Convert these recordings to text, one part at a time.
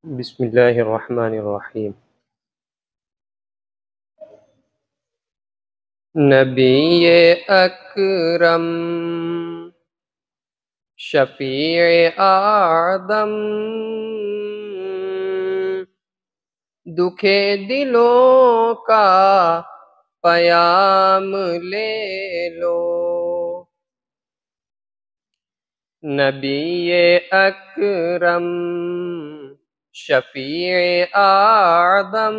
بسم اللہ الرحمن الرحیم۔ نبی اکرم شفیع آدم، دکھے دلوں کا پیام لے لو۔ نبی اکرم شفیع آدم،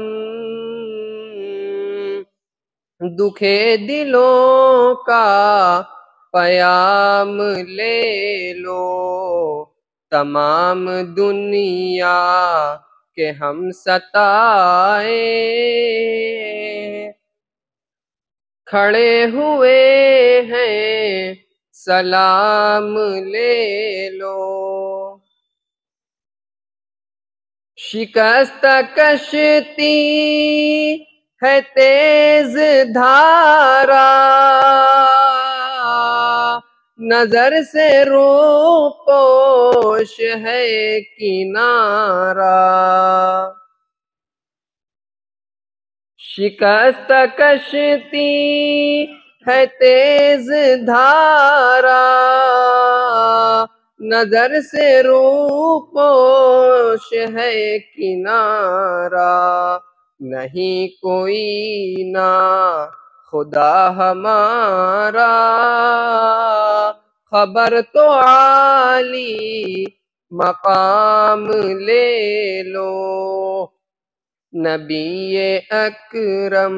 دکھے دلوں کا پیام لے لو۔ تمام دنیا کے ہم ستائے کھڑے ہوئے ہیں، سلام لے لو۔ شکست کشتی ہے تیز دھارا، نظر سے روپوش ہے کنارہ۔ شکست کشتی ہے تیز دھارا، نظر سے روپوش ہے کنارہ۔ نہیں کوئی نا خدا ہمارا، خبر تو عالی مقام لے لو۔ نبی اکرم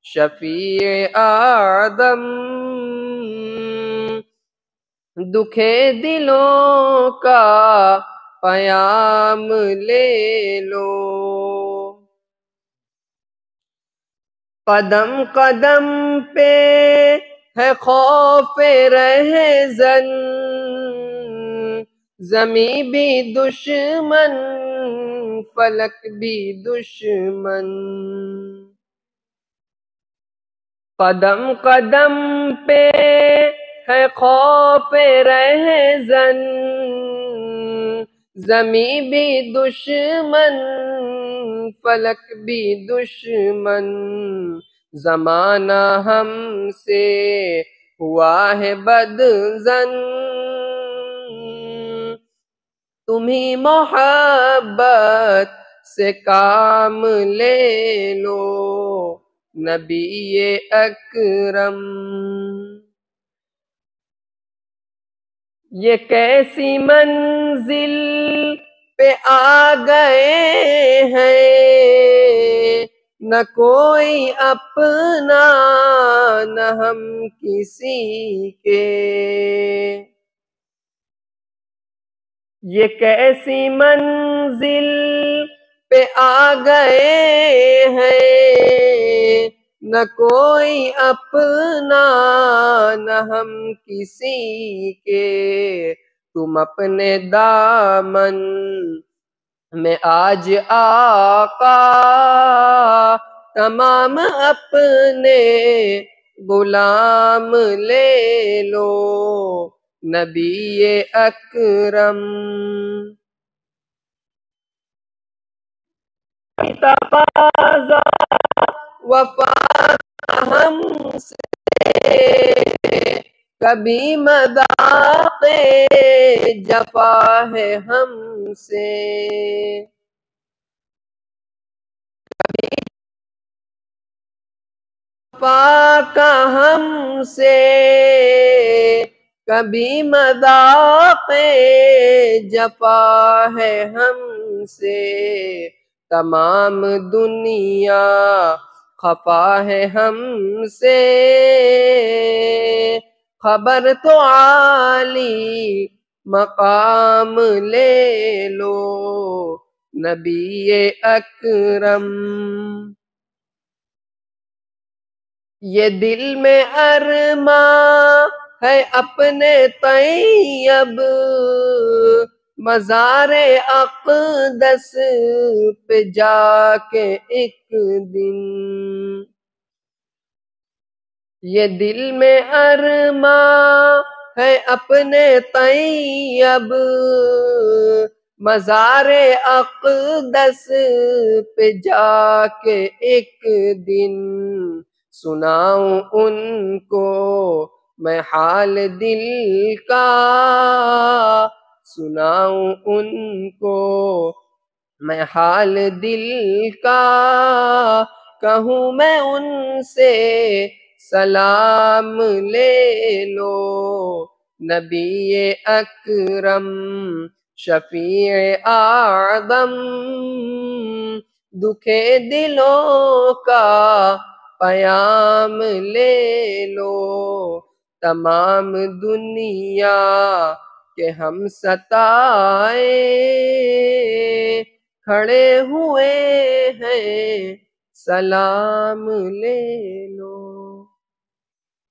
شفیع آدم، دکھے دلوں کا پیام لے لو۔ قدم قدم پہ ہے خوف رہزن، زمین بھی دشمن فلک بھی دشمن۔ قدم قدم پہ ہے خوف رہزن، زمین بھی دشمن فلک بھی دشمن۔ زمانہ ہم سے ہوا ہے بدظن، تمہیں محبت سے کام لے لو۔ نبی اکرم یہ کیسی منزل پہ آ گئے ہیں، نہ کوئی اپنا نہ ہم کسی کے۔ یہ کیسی منزل پہ آ گئے ہیں، نہ کوئی اپنا نہ ہم کسی کے۔ تم اپنے دامن میں آج آقا، تمام اپنے غلام لے لو۔ نبی اکرم تقاضا وفا ہم سے، کبھی مذاق جفا ہے ہم سے۔ وفا کا ہم سے کبھی مذاق جفا ہے ہم سے۔ تمام دنیا خفا ہے ہم سے، خبر تو عالی مقام لے لو۔ نبی اکرم یہ دل میں ارماں ہے اپنے طیب، مزار اقدس پہ جا کے ایک دن۔ یہ دل میں ارماں ہے اپنے طیب، مزار اقدس پہ جا کے ایک دن سناؤں ان کو میں حال دل کا، سناؤں ان کو میں حال دل کا، کہوں میں ان سے سلام لے لو، نبی اکرم شفیع اعظم، دکھے دلوں کا پیام لے لو، تمام دنیا کہ ہم ستائے کھڑے ہوئے ہیں، سلام لے لو۔